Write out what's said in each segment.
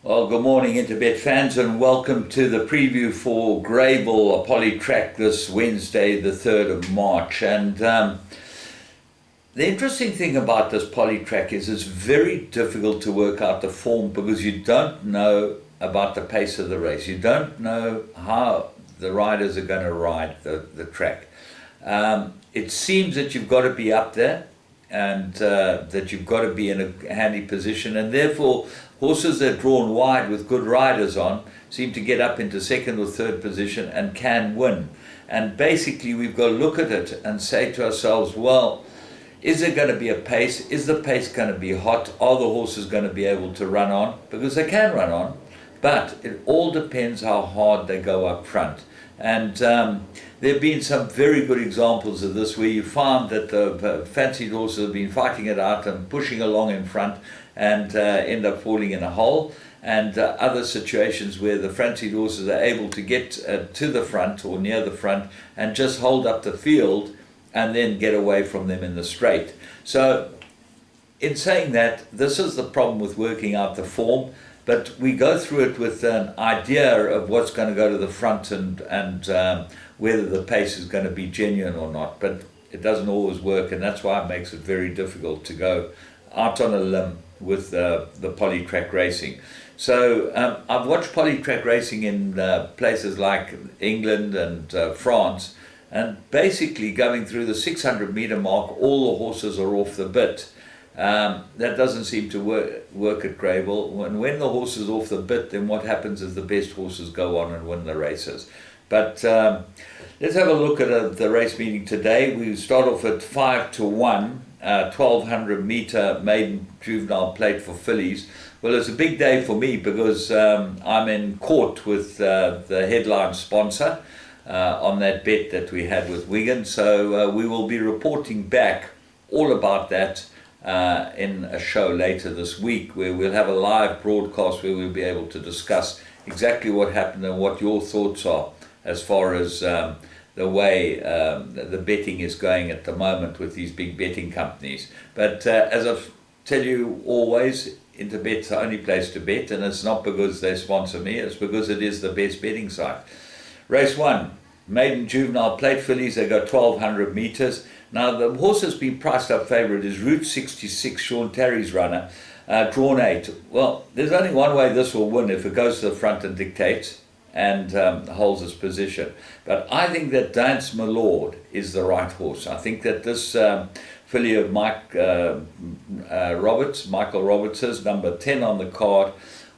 Well, good morning, Interbet fans, and welcome to the preview for Greyville Poly track this Wednesday, the 3rd of March. And the interesting thing about this poly track is it's very difficult to work out the form because you don't know about the pace of the race. You don't know how the riders are going to ride the track. It seems that you've got to be up there and that you've got to be in a handy position, and therefore horses that are drawn wide with good riders on seem to get up into second or third position and can win. And basically we've got to look at it and say to ourselves, well, is there going to be a pace? Is the pace going to be hot? Are the horses going to be able to run on? Because they can run on, but it all depends how hard they go up front. And there have been some very good examples of this where you found that the fancied horses have been fighting it out and pushing along in front and end up falling in a hole, and other situations where the fancied horses are able to get to the front or near the front and just hold up the field and then get away from them in the straight. So in saying that, this is the problem with working out the form, but we go through it with an idea of what's going to go to the front and whether the pace is going to be genuine or not. But it doesn't always work, and that's why it makes it very difficult to go out on a limb with the poly track racing. So I've watched poly track racing in places like England and France, and basically going through the 600-meter mark, all the horses are off the bit. That doesn't seem to work at Greyville. When the horse is off the bit, then what happens is the best horses go on and win the races. But let's have a look at the race meeting today. We start off at 5-1, 1200-meter maiden juvenile plate for fillies. Well, it's a big day for me because I'm in court with the headline sponsor on that bet that we had with Wigan. So we will be reporting back all about that in a show later this week, where we'll have a live broadcast where we'll be able to discuss exactly what happened and what your thoughts are as far as the way the betting is going at the moment with these big betting companies. But as I tell you always, Interbet's the only place to bet, and it's not because they sponsor me, it's because it is the best betting site. Race 1, maiden juvenile plate fillies. They go 1200 meters. Now the horse has been priced up favourite is Route 66, Sean Terry's runner, drawn 8. Well, there's only one way this will win: if it goes to the front and dictates and holds its position. But I think that Dance My Lord is the right horse. I think that this filly of Michael Roberts' number 10 on the card,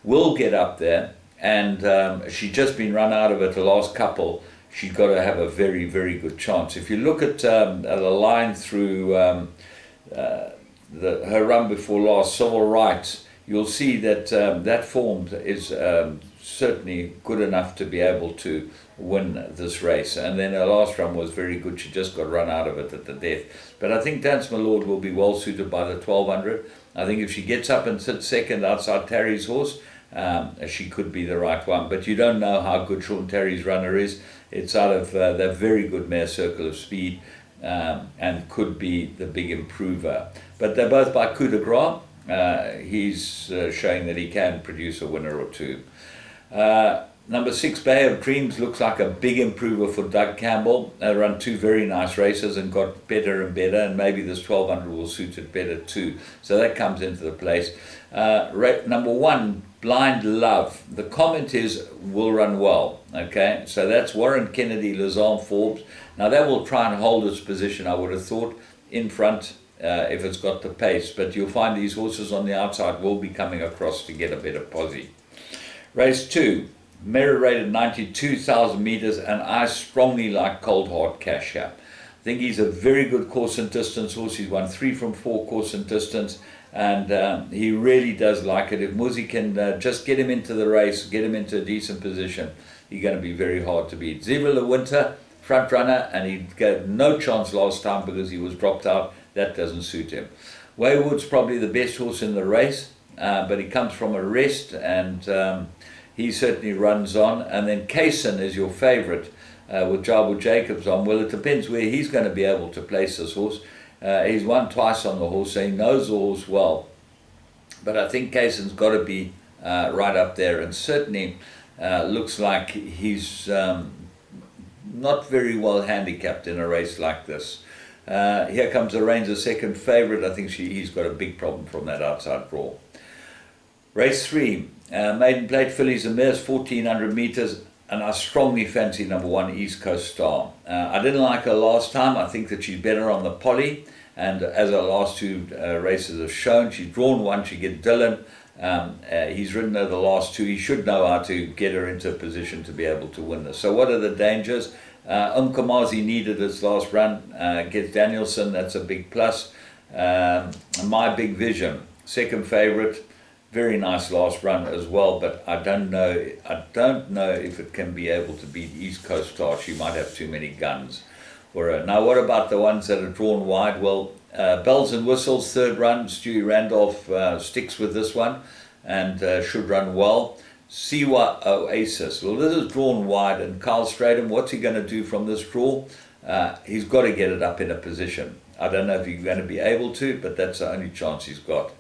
will get up there, and she's just been run out of it the last couple. She's got to have a very, very good chance. If you look at the line through her run before last, Civil Rights, you'll see that that form is certainly good enough to be able to win this race. And then her last run was very good. She just got run out of it at the death. But I think Dance My Lord will be well suited by the 1200. I think if she gets up and sits second outside Terry's horse, she could be the right one. But you don't know how good Sean Terry's runner is. It's out of that very good mare, Circle of Speed, and could be the big improver. But they're both by coup de grace. He's showing that he can produce a winner or two. Number 6, Bay of Dreams, looks like a big improver for Doug Campbell. They run 2 very nice races and got better and better, and maybe this 1200 will suit it better too. So that comes into the place. Number 1, Blind Love. The comment is will run well. Okay, so that's Warren Kennedy, Lazarne Forbes. Now that will try and hold its position, I would have thought, in front if it's got the pace. But you'll find these horses on the outside will be coming across to get a better posse. Race 2, merit rated 92,000 meters, and I strongly like Cold Hard Cash here. I think he's a very good course and distance horse. He's won 3 from 4 course and distance, and he really does like it. If Muzi can just get him into the race, get him into a decent position, he's going to be very hard to beat. Zebra the Winter, front runner, and he got no chance last time because he was dropped out. That doesn't suit him. Wayward's probably the best horse in the race, but he comes from a rest, and he certainly runs on. And then Kaysen is your favourite with Jabu Jacobs on. Well, it depends where he's going to be able to place this horse. He's won twice on the horse, so he knows the horse well. But I think Kaysen's got to be right up there, and certainly looks like he's not very well handicapped in a race like this. Here comes the Ranger, second favourite. I think he's got a big problem from that outside draw. Race 3, Maiden Plate Fillies and Mares, 1400 metres, and I strongly fancy number 1, East Coast Star. I didn't like her last time. I think that she's better on the poly, and as her last 2 races have shown, she's drawn 1, she gets Dylan. He's ridden her the last 2. He should know how to get her into a position to be able to win this. So what are the dangers? Umkamazi needed his last run, gets Danielson, that's a big plus. My Big Vision, second favourite, very nice last run as well, but I don't know if it can be able to beat East Coast Star. She might have too many guns for her. Now, what about the ones that are drawn wide? Well, Bells and Whistles, third run, Stewie Randolph sticks with this one and should run well. Siwa Oasis, well, this is drawn wide, and Carl Stratham, what's he going to do from this draw? He's got to get it up in a position. I don't know if he's going to be able to, but that's the only chance he's got.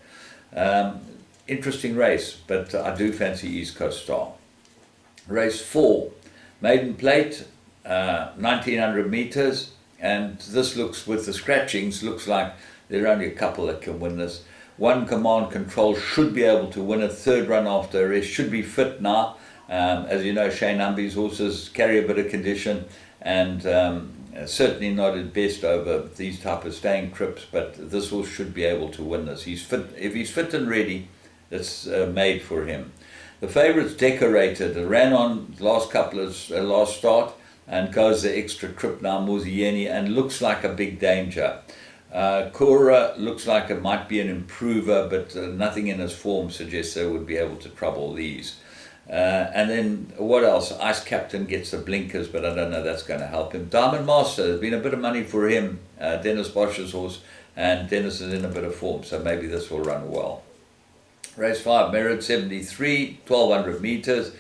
Interesting race, but I do fancy East Coast Star. Race 4, Maiden Plate, 1900 metres, and this looks, with the scratchings, looks like there are only a couple that can win this. 1 Command Control should be able to win a third run after a rest, should be fit now. As you know, Shane Humby's horses carry a bit of condition, and certainly not at best over these type of staying trips, but this horse should be able to win this. He's fit. If he's fit and ready, it's made for him. The favourite's Decorated, ran on last start and goes the extra trip now, Mozieni, and looks like a big danger. Cora looks like it might be an improver, but nothing in his form suggests they would be able to trouble these. And then what else? Ice Captain gets the blinkers, but I don't know that's going to help him. Diamond Master, there's been a bit of money for him, Dennis Bosch's horse, and Dennis is in a bit of form, so maybe this will run well. Race 5, Merit 73, 1200 metres.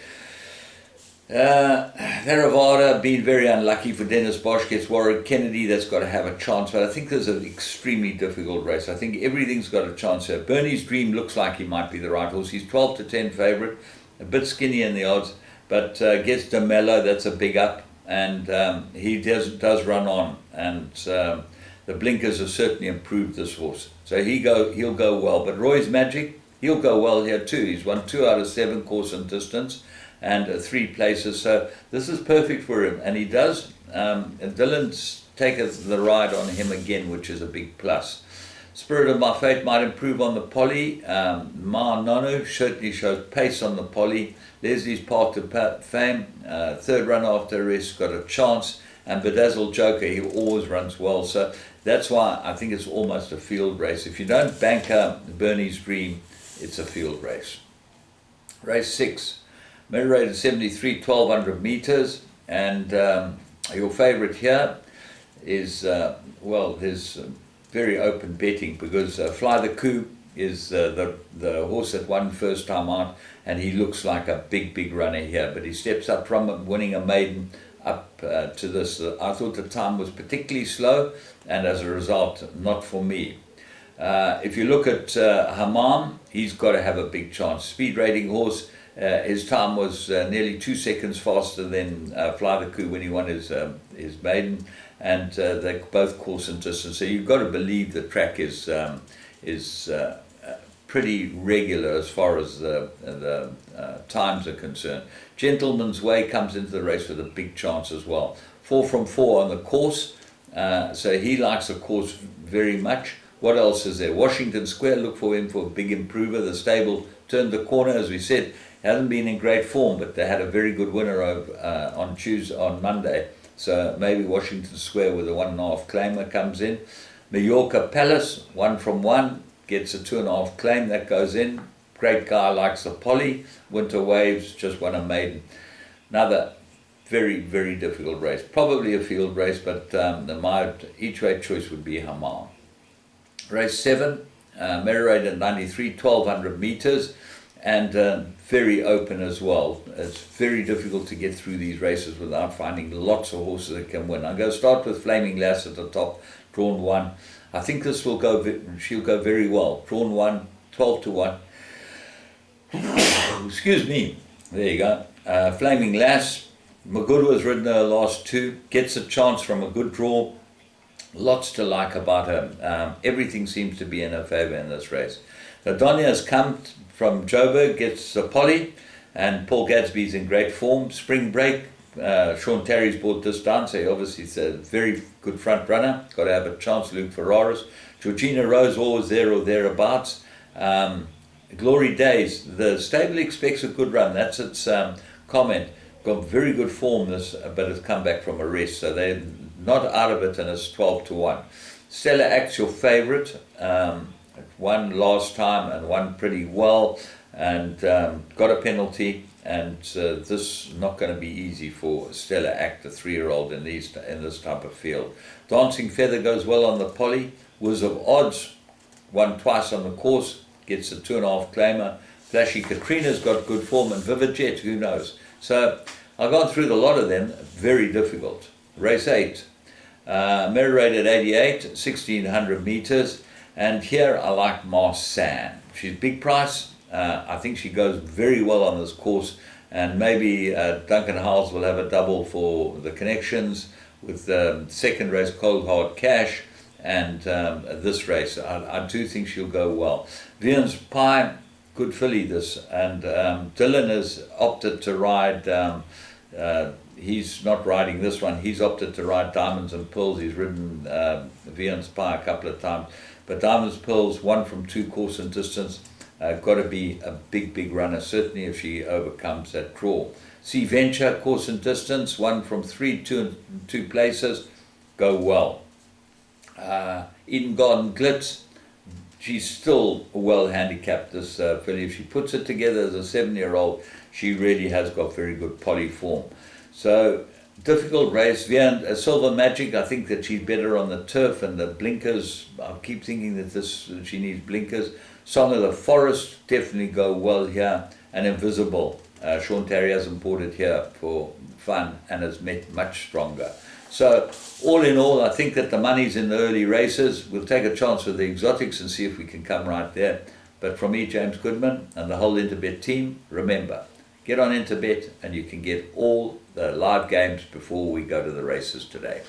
Theravada, been very unlucky for Dennis Bosch, gets Warwick Kennedy, that's got to have a chance, but I think there's an extremely difficult race. I think everything's got a chance here. Bernie's Dream looks like he might be the right horse. He's 12 to 10 favourite, a bit skinny in the odds, but gets DeMello, that's a big up, and he does run on, and the blinkers have certainly improved this horse. So he'll go well, but Roy's Magic, he'll go well here too. He's won 2 out of 7 course and distance, and 3 places, so this is perfect for him, and he does. And Dylan's taken the ride on him again, which is a big plus. Spirit of My Fate might improve on the poly. Ma Nono certainly shows pace on the poly. Leslie's Path to Fame, third run after rest, got a chance, and Bedazzled Joker, he always runs well, so that's why I think it's almost a field race. If you don't banker Bernie's Dream, it's a field race. Race 6. Merit rated 73, 1200 metres, and your favourite here is, well, there's very open betting, because Fly the Coup is the horse that won first time out, and he looks like a big runner here, but he steps up from winning a maiden up to this. I thought the time was particularly slow, and as a result, not for me. If you look at Hammam, he's got to have a big chance. Speed rating horse. His time was nearly 2 seconds faster than Fly the Coup when he won his maiden, and they're both course and distance. So you've got to believe the track is pretty regular as far as the times are concerned. Gentleman's Way comes into the race with a big chance as well. 4 from 4 on the course, so he likes the course very much. What else is there? Washington Square, look for him for a big improver. The stable turned the corner, as we said. Hasn't been in great form, but they had a very good winner on Monday. So maybe Washington Square with a 1.5 claimer comes in. Mallorca Palace, 1 from 1, gets a 2.5 claim, that goes in. Great guy, likes the poly. Winter Waves, just won a maiden. Another very difficult race. Probably a field race, but my each way choice would be Hammam. Race 7, Merit rated 93, 1200 metres. And very open as well. It's very difficult to get through these races without finding lots of horses that can win. I'm going to start with Flaming Lass at the top, drawn 1. I think this will go. She'll go very well. Drawn 1, 12 to 1. excuse me, there you go. Flaming Lass, Magudwa's ridden her last two, gets a chance from a good draw. Lots to like about her. Everything seems to be in her favour in this race. Adonia has come from Joburg, gets a Poly, and Paul Gadsby's in great form. Spring Break, Sean Terry's brought this down, so he obviously is a very good front runner. Got to have a chance. Luke Ferraris, Georgina Rose, always there or thereabouts. Glory Days, the stable expects a good run. That's its comment. Got very good form this, but it's come back from a rest, so they're not out of it, and it's 12-1. Stella Act's your favourite. Won last time and won pretty well, and got a penalty. And this is not going to be easy for Stella Act, a 3-year-old in this type of field. Dancing Feather goes well on the Poly. Wiz of Odds won twice on the course, gets a 2.5 claimer. Flashy Katrina's got good form, and Vivid Jet, who knows? So I've gone through a lot of them, very difficult. Race 8, mirror rate at 88, 1600 meters, and here I like Marsan. She's big price. I think she goes very well on this course, and maybe Duncan Howells will have a double for the connections with the second race, Cold Hard Cash, and this race. I do think she'll go well. Vian's Pie, good filly this, and Dylan has opted to ride, he's not riding this one, he's opted to ride Diamonds and Pearls. He's ridden Vian's Pie a couple of times, but Diamonds and Pearls, 1 from 2 course and distance, got to be a big runner, certainly if she overcomes that draw. Sea Venture, course and distance, 1 from 3, 2 places, go well. Eden Garden Glitz, she's still well handicapped, this filly. If she puts it together as a 7-year-old, she really has got very good Poly form. So, difficult race. Silver Magic, I think that she's better on the turf, and the blinkers, I keep thinking that she needs blinkers. Song of the Forest, definitely go well here. And Invisible, Sean Terry hasn't bought it here for fun and has met much stronger. So, all in all, I think that the money's in the early races. We'll take a chance with the exotics and see if we can come right there. But from me, James Goodman, and the whole Interbet team, remember, get on Interbet and you can get all the live games before we go to the races today.